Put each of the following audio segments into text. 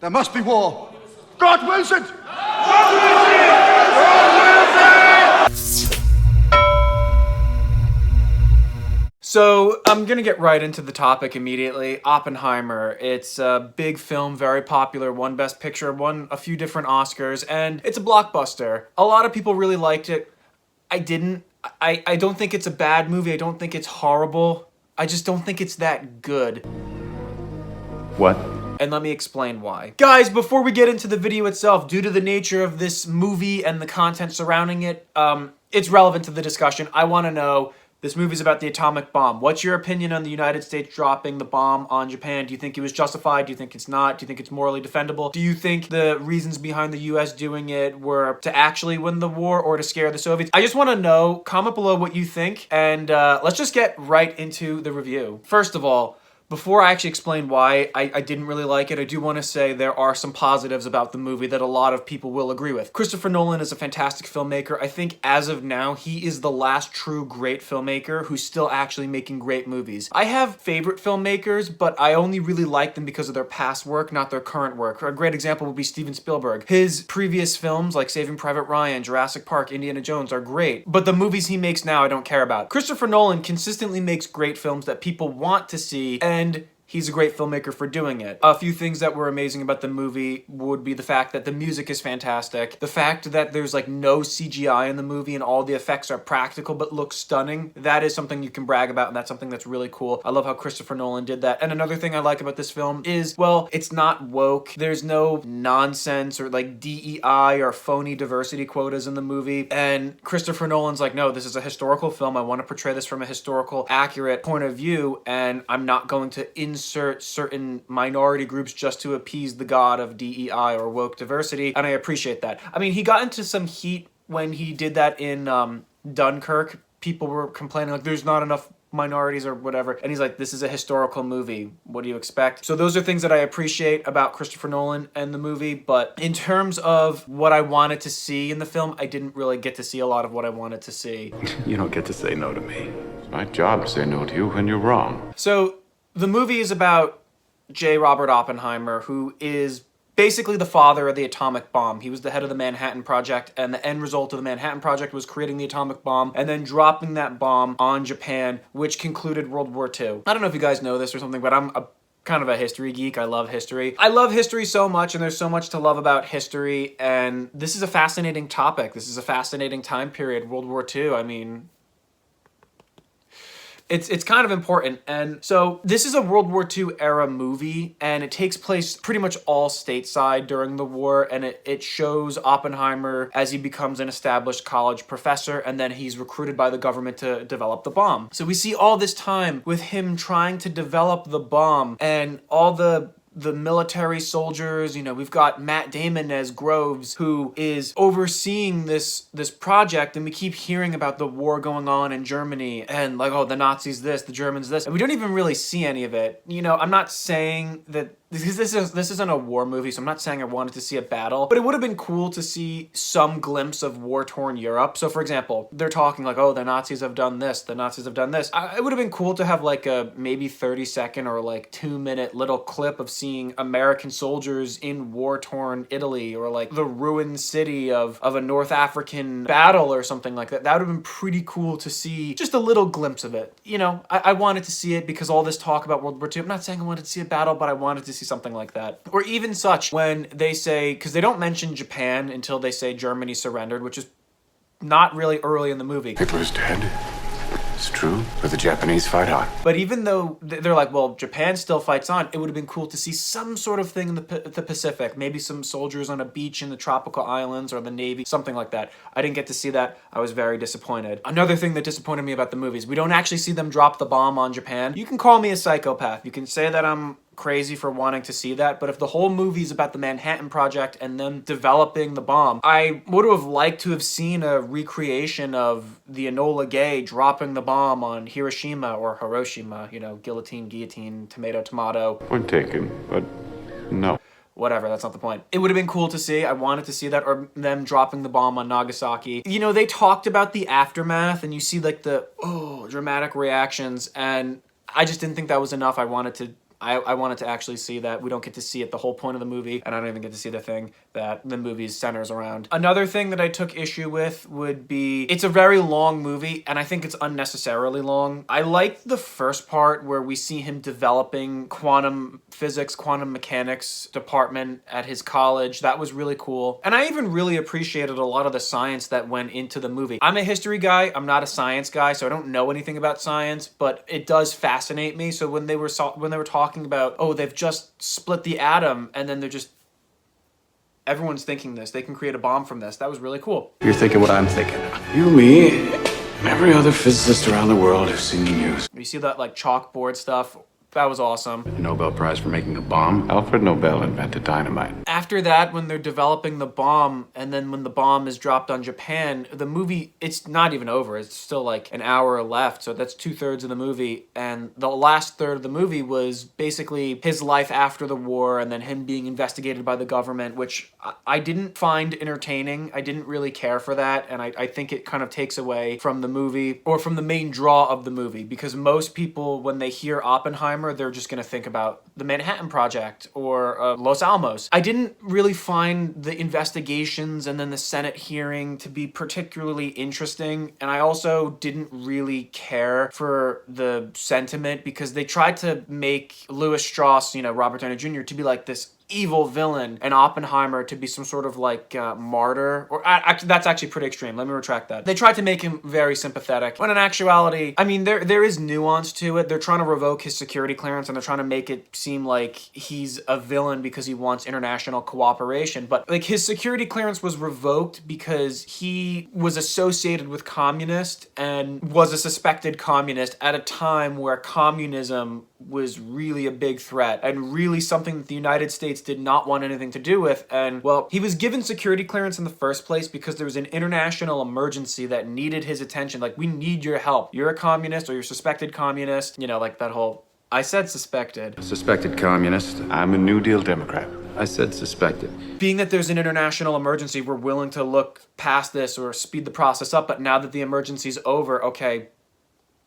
There must be war. God wills it! So I'm gonna get right into the topic immediately. Oppenheimer. It's a big film, very popular, won Best Picture, won a few different Oscars, and it's a blockbuster. A lot of people really liked it. I didn't. I don't think it's a bad movie. I don't think it's horrible. I just don't think it's that good. What? And let me explain why. Guys, before we get into the video itself, due to the nature of this movie and the content surrounding it, it's relevant to the discussion. I want to know, this movie's about the atomic bomb. What's your opinion on the United States dropping the bomb on Japan? Do you think it was justified? Do you think it's not? Do you think it's morally defendable? Do you think the reasons behind the US doing it were to actually win the war or to scare the Soviets? I just want to know. Comment below what you think, and let's just get right into the review. First of all, before I actually explain why I didn't really like it, I do want to say there are some positives about the movie that a lot of people will agree with. Christopher Nolan is a fantastic filmmaker. I think as of now, he is the last true great filmmaker who's still actually making great movies. I have favorite filmmakers, but I only really like them because of their past work, not their current work. A great example would be Steven Spielberg. His previous films like Saving Private Ryan, Jurassic Park, Indiana Jones are great, but the movies he makes now I don't care about. Christopher Nolan consistently makes great films that people want to see, and he's a great filmmaker for doing it. A few things that were amazing about the movie would be the fact that the music is fantastic. The fact that there's like no CGI in the movie and all the effects are practical but look stunning. That is something you can brag about, and that's something that's really cool. I love how Christopher Nolan did that. And another thing I like about this film is, well, it's not woke. There's no nonsense or like DEI or phony diversity quotas in the movie. And Christopher Nolan's like, no, this is a historical film. I want to portray this from a historical, accurate point of view, and I'm not going to insert certain minority groups just to appease the god of DEI or woke diversity, and I appreciate that. I mean, he got into some heat when he did that in Dunkirk. People were complaining like there's not enough minorities or whatever, and he's like, this is a historical movie, what do you expect? So those are things that I appreciate about Christopher Nolan and the movie, but in terms of what I wanted to see in the film, I didn't really get to see a lot of what I wanted to see. You don't get to say no to me. It's my job to say no to you when you're wrong. So the movie is about J. Robert Oppenheimer, who is basically the father of the atomic bomb. He was the head of the Manhattan Project, and the end result of the Manhattan Project was creating the atomic bomb and then dropping that bomb on Japan, which concluded World War II. I don't know if you guys know this or something, but I'm kind of a history geek. I love history. I love history so much, and there's so much to love about history, and this is a fascinating topic. This is a fascinating time period, World War II. I mean, It's kind of important. And so this is a World War II era movie, and it takes place pretty much all stateside during the war, and it shows Oppenheimer as he becomes an established college professor, and then he's recruited by the government to develop the bomb. So we see all this time with him trying to develop the bomb and all the military soldiers. You know, we've got Matt Damon as Groves, who is overseeing this project, and we keep hearing about the war going on in Germany and like, oh, the Nazis this, the Germans this, and we don't even really see any of it. You know, I'm not saying that this isn't a war movie, so I'm not saying I wanted to see a battle, but it would have been cool to see some glimpse of war-torn Europe. So for example, they're talking like, oh, the Nazis have done this, the Nazis have done this. It would have been cool to have like a maybe 30-second or like 2-minute little clip of seeing American soldiers in war-torn Italy, or like the ruined city of a North African battle or something like that. That would have been pretty cool to see just a little glimpse of it. You know, I wanted to see it because all this talk about World War II, I'm not saying I wanted to see a battle, but I wanted to see something like that. Or even such when they say, because they don't mention Japan until they say Germany surrendered, which is not really early in the movie. Hitler's dead. It's true, but the Japanese fight on. But even though they're like, well, Japan still fights on, it would have been cool to see some sort of thing in the Pacific. Maybe some soldiers on a beach in the tropical islands or the Navy, something like that. I didn't get to see that. I was very disappointed. Another thing that disappointed me about the movies, we don't actually see them drop the bomb on Japan. You can call me a psychopath. You can say that I'm crazy for wanting to see that, but if the whole movie's about the Manhattan Project and them developing the bomb, I would have liked to have seen a recreation of the Enola Gay dropping the bomb on Hiroshima or Hiroshima, you know, guillotine, tomato, tomato. Point taken, but no. Whatever, that's not the point. It would have been cool to see. I wanted to see that, or them dropping the bomb on Nagasaki. You know, they talked about the aftermath, and you see like the, dramatic reactions, and I just didn't think that was enough. I wanted to I wanted to actually see that. We don't get to see it the whole point of the movie, and I don't even get to see the thing that the movie centers around. Another thing that I took issue with would be, it's a very long movie, and I think it's unnecessarily long. I liked the first part where we see him developing quantum physics, quantum mechanics department at his college. That was really cool. And I even really appreciated a lot of the science that went into the movie. I'm a history guy, I'm not a science guy, so I don't know anything about science, but it does fascinate me. So when they were talking about, oh, they've just split the atom, and then they're just, everyone's thinking this, they can create a bomb from this. That was really cool. You're thinking what I'm thinking. You, me, and every other physicist around the world who's seen the news. You see that like chalkboard stuff? That was awesome. A Nobel Prize for making a bomb. Alfred Nobel invented dynamite. After that, when they're developing the bomb, and then when the bomb is dropped on Japan, the movie, it's not even over. It's still like an hour left, so that's 2/3 of the movie. And the last third of the movie was basically his life after the war, and then him being investigated by the government, which I didn't find entertaining. I didn't really care for that, and I think it kind of takes away from the movie, or from the main draw of the movie, because most people, when they hear Oppenheimer, they're just going to think about the Manhattan Project or Los Alamos. I didn't really find the investigations and then the Senate hearing to be particularly interesting, and I also didn't really care for the sentiment, because they tried to make Louis Strauss, you know, Robert Downey Jr., to be like this evil villain, and Oppenheimer to be some sort of like martyr, or that's actually pretty extreme. Let me retract that. They tried to make him very sympathetic, when in actuality, I mean, there is nuance to it. They're trying to revoke his security clearance, and they're trying to make it seem like he's a villain because he wants international cooperation. But like, his security clearance was revoked because he was associated with communists and was a suspected communist at a time where communism was really a big threat, and really something that the United States did not want anything to do with. And well, he was given security clearance in the first place because there was an international emergency that needed his attention. Like, we need your help. You're a communist, or you're a suspected communist. You know, like that whole, I said suspected. Suspected communist. I'm a New Deal Democrat. I said suspected. Being that there's an international emergency, we're willing to look past this or speed the process up. But now that the emergency's over, okay,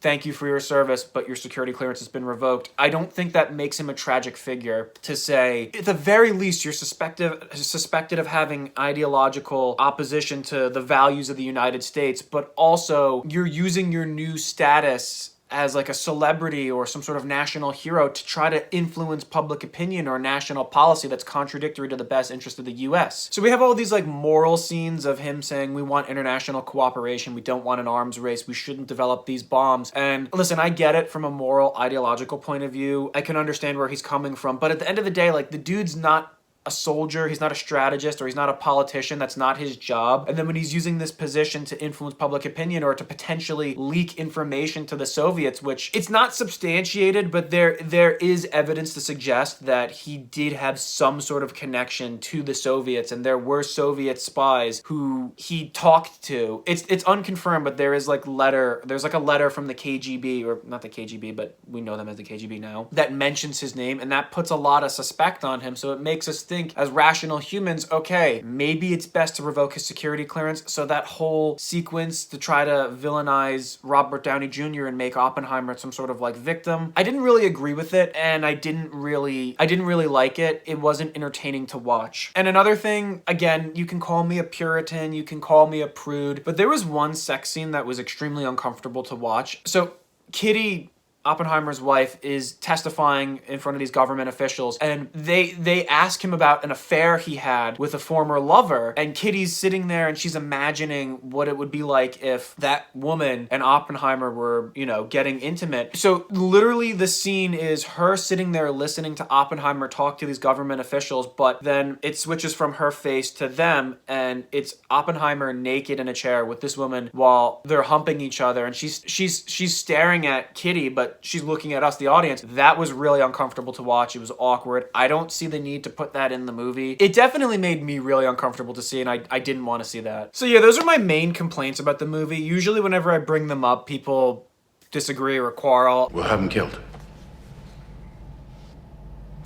thank you for your service, but your security clearance has been revoked. I don't think that makes him a tragic figure to say, at the very least, you're suspected of having ideological opposition to the values of the United States, but also you're using your new status as like a celebrity or some sort of national hero to try to influence public opinion or national policy that's contradictory to the best interest of the US. So we have all these like moral scenes of him saying, we want international cooperation, we don't want an arms race, we shouldn't develop these bombs. And listen, I get it from a moral, ideological point of view. I can understand where he's coming from, but at the end of the day, like, the dude's not a soldier, he's not a strategist, or he's not a politician. That's not his job. And then when he's using this position to influence public opinion or to potentially leak information to the Soviets, which it's not substantiated, but there is evidence to suggest that he did have some sort of connection to the Soviets, and there were Soviet spies who he talked to. It's unconfirmed, but there's like a letter from the KGB, or not the KGB, but we know them as the KGB now, that mentions his name, and that puts a lot of suspect on him. So it makes us think, as rational humans, okay, maybe it's best to revoke his security clearance. So that whole sequence to try to villainize Robert Downey Jr. and make Oppenheimer some sort of like victim, I didn't really agree with it, and I didn't really like it. It wasn't entertaining to watch. And another thing, again, you can call me a Puritan, you can call me a prude, but there was one sex scene that was extremely uncomfortable to watch. So Kitty, Oppenheimer's wife, is testifying in front of these government officials, and they ask him about an affair he had with a former lover, and Kitty's sitting there and she's imagining what it would be like if that woman and Oppenheimer were, you know, getting intimate. So literally the scene is her sitting there listening to Oppenheimer talk to these government officials, but then it switches from her face to them, and it's Oppenheimer naked in a chair with this woman while they're humping each other, and she's staring at Kitty, but she's looking at us, the audience. That was really uncomfortable to watch. It was awkward. I don't see the need to put that in the movie. It definitely made me really uncomfortable to see, and I didn't want to see that. So yeah, those are my main complaints about the movie. Usually whenever I bring them up, people disagree or quarrel. We'll have him killed.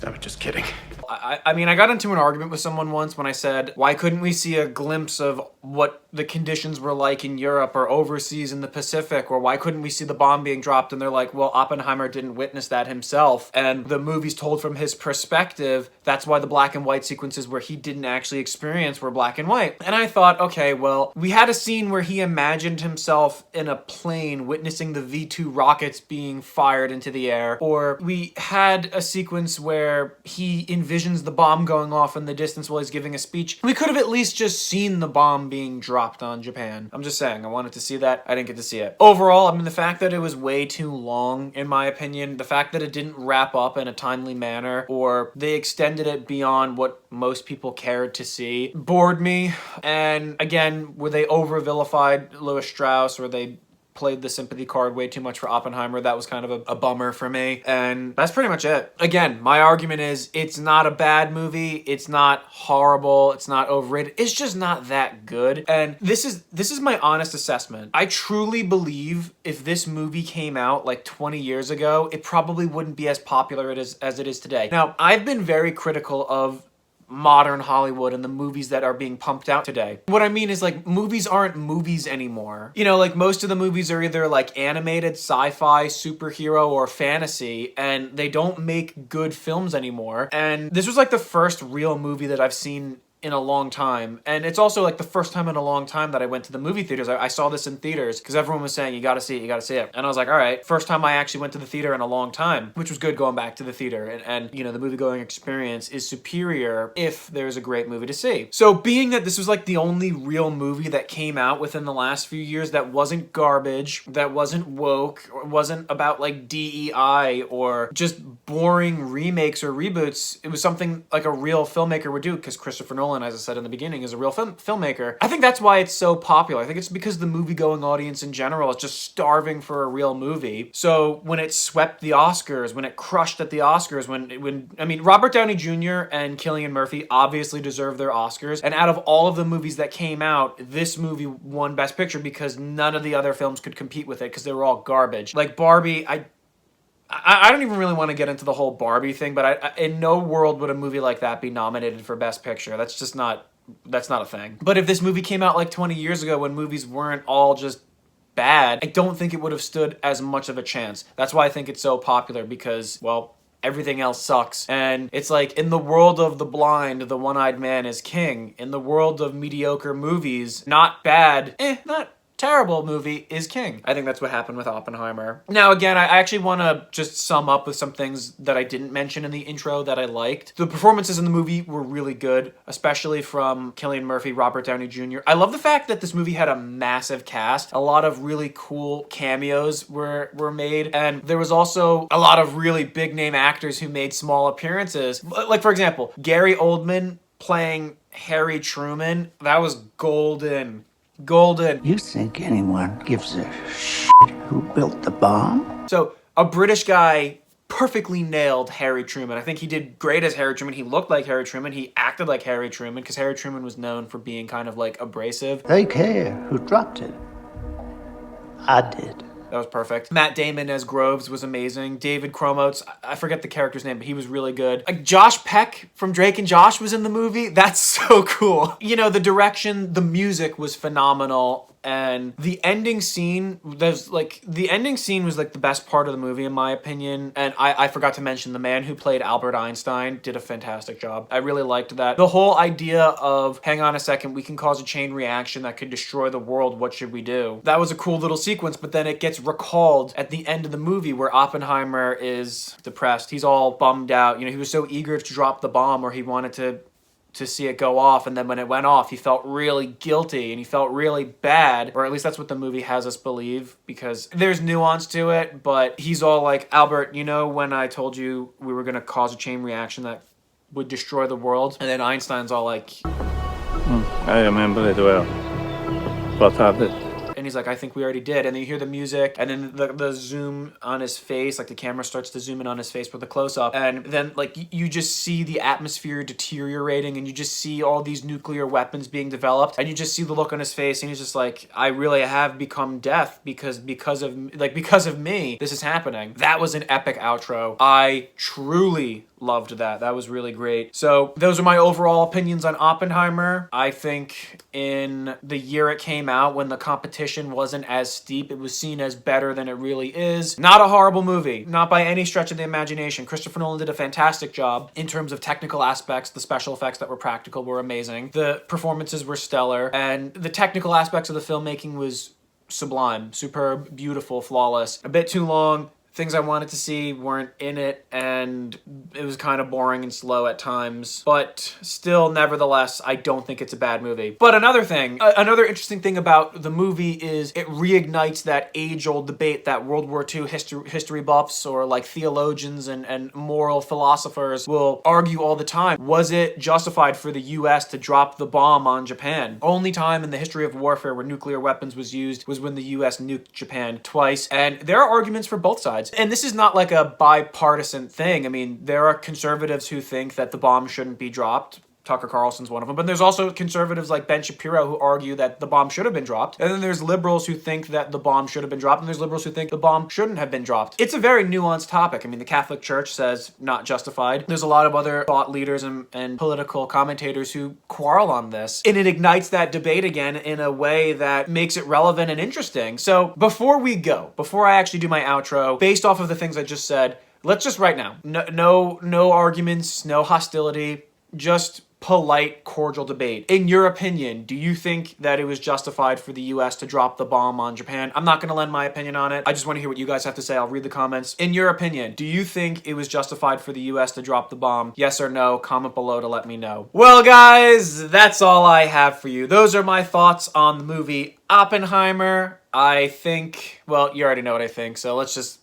I was just kidding. I mean, I got into an argument with someone once when I said, why couldn't we see a glimpse of what the conditions were like in Europe or overseas in the Pacific, or why couldn't we see the bomb being dropped? And they're like, well, Oppenheimer didn't witness that himself, and the movie's told from his perspective. That's why the black and white sequences where he didn't actually experience were black and white. And I thought, okay, well, we had a scene where he imagined himself in a plane witnessing the V-2 rockets being fired into the air, or we had a sequence where he envisions the bomb going off in the distance while he's giving a speech. We could have at least just seen the bomb being dropped on Japan. I'm just saying, I wanted to see that. I didn't get to see it. Overall, I mean, the fact that it was way too long, in my opinion, the fact that it didn't wrap up in a timely manner, or they extended it beyond what most people cared to see, bored me. And again, were they over-vilified Louis Strauss, or they played the sympathy card way too much for Oppenheimer? That was kind of a bummer for me. And that's pretty much it. Again, my argument is it's not a bad movie. It's not horrible. It's not overrated. It's just not that good. And this is my honest assessment. I truly believe if this movie came out like 20 years ago, it probably wouldn't be as popular as it is today. Now, I've been very critical of modern Hollywood and the movies that are being pumped out today. What I mean is, like, movies aren't movies anymore. You know, like, most of the movies are either like animated, sci-fi, superhero, or fantasy, and they don't make good films anymore. And this was like the first real movie that I've seen in a long time. And it's also like the first time in a long time that I went to the movie theaters. I saw this in theaters because everyone was saying, you gotta see it, you gotta see it. And I was like, all right, first time I actually went to the theater in a long time, which was good going back to the theater. And you know, the movie going experience is superior if there's a great movie to see. So being that this was like the only real movie that came out within the last few years that wasn't garbage, that wasn't woke, or wasn't about like DEI or just boring remakes or reboots, it was something like a real filmmaker would do, because Christopher Nolan, as I said in the beginning, is a real filmmaker. I think that's why it's so popular. I think it's because the movie-going audience in general is just starving for a real movie. So when it swept the Oscars, when it crushed at the Oscars, I mean, Robert Downey Jr. and Cillian Murphy obviously deserve their Oscars. And out of all of the movies that came out, this movie won Best Picture because none of the other films could compete with it because they were all garbage. Like Barbie, I don't even really want to get into the whole Barbie thing, but in no world would a movie like that be nominated for Best Picture. That's not a thing. But if this movie came out like 20 years ago when movies weren't all just bad, I don't think it would have stood as much of a chance. That's why I think it's so popular, because, well, everything else sucks. And it's like, in the world of the blind, the one-eyed man is king. In the world of mediocre movies, not bad, not terrible movie is king. I think that's what happened with Oppenheimer. Now, again, I actually want to just sum up with some things that I didn't mention in the intro that I liked. The performances in the movie were really good, especially from Cillian Murphy, Robert Downey Jr. I love the fact that this movie had a massive cast. A lot of really cool cameos were made, and there was also a lot of really big-name actors who made small appearances. Like, for example, Gary Oldman playing Harry Truman. That was golden. You think anyone gives a shit who built the bomb? So, a British guy perfectly nailed Harry Truman. I think he did great as Harry Truman. He looked like Harry Truman. He acted like Harry Truman, because Harry Truman was known for being kind of like abrasive. They care who dropped it. I did. That was perfect. Matt Damon as Groves was amazing. David Cromotes, I forget the character's name, but he was really good. Like, Josh Peck from Drake and Josh was in the movie. That's so cool. You know, the direction, the music was phenomenal. And the ending scene, was like the best part of the movie, in my opinion. And I forgot to mention, the man who played Albert Einstein did a fantastic job. I really liked that. The whole idea of, hang on a second, we can cause a chain reaction that could destroy the world, what should we do? That was a cool little sequence, but then it gets recalled at the end of the movie where Oppenheimer is depressed. He's all bummed out. You know, he was so eager to drop the bomb, or he wanted to see it go off, and then when it went off, he felt really guilty and he felt really bad, or at least that's what the movie has us believe, because there's nuance to it. But he's all like, Albert, you know when I told you we were going to cause a chain reaction that would destroy the world? And then Einstein's all like, I remember it well. What happened? and he's like, I think we already did. And then you hear the music, and then the zoom on his face, like the camera starts to zoom in on his face with a close-up, and then like you just see the atmosphere deteriorating, and you just see all these nuclear weapons being developed, and you just see the look on his face, and he's just like, I really have become death because of me, this is happening. That was an epic outro. I truly loved that. That was really great. So those are my overall opinions on Oppenheimer. I think in the year it came out, when the competition wasn't as steep, it was seen as better than it really is. Not a horrible movie, not by any stretch of the imagination. Christopher Nolan did a fantastic job in terms of technical aspects. The special effects that were practical were amazing. The performances were stellar, and the technical aspects of the filmmaking was sublime, superb, beautiful, flawless. A bit too long. Things I wanted to see weren't in it, and it was kind of boring and slow at times. But still, nevertheless, I don't think it's a bad movie. But another thing, another interesting thing about the movie is it reignites that age-old debate that World War II history buffs or like theologians and moral philosophers will argue all the time. Was it justified for the US to drop the bomb on Japan? Only time in the history of warfare where nuclear weapons was used was when the US nuked Japan twice. And there are arguments for both sides. And this is not like a bipartisan thing. I mean, there are conservatives who think that the bomb shouldn't be dropped. Tucker Carlson's one of them. But there's also conservatives like Ben Shapiro who argue that the bomb should have been dropped. And then there's liberals who think that the bomb should have been dropped. And there's liberals who think the bomb shouldn't have been dropped. It's a very nuanced topic. I mean, the Catholic Church says not justified. There's a lot of other thought leaders and political commentators who quarrel on this. And it ignites that debate again in a way that makes it relevant and interesting. So before I actually do my outro, based off of the things I just said, let's just right now, no arguments, no hostility, just polite, cordial debate. In your opinion, do you think that it was justified for the US to drop the bomb on Japan? I'm not going to lend my opinion on it. I just want to hear what you guys have to say. I'll read the comments. In your opinion, do you think it was justified for the US to drop the bomb? Yes or no? Comment below to let me know. Well, guys, that's all I have for you. Those are my thoughts on the movie Oppenheimer. I think, well, you already know what I think, so let's just...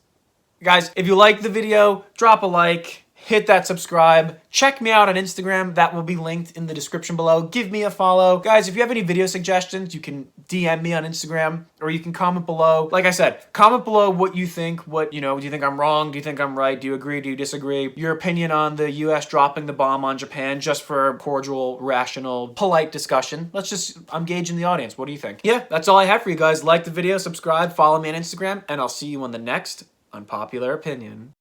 Guys, if you liked the video, drop a like. Hit that subscribe. Check me out on Instagram. That will be linked in the description below. Give me a follow. Guys, if you have any video suggestions, you can DM me on Instagram or you can comment below. Like I said, comment below what you think. Do you think I'm wrong? Do you think I'm right? Do you agree? Do you disagree? Your opinion on the US dropping the bomb on Japan, just for cordial, rational, polite discussion. I'm gauging the audience. What do you think? Yeah, that's all I have for you guys. Like the video, subscribe, follow me on Instagram, and I'll see you on the next Unpopular Opinion.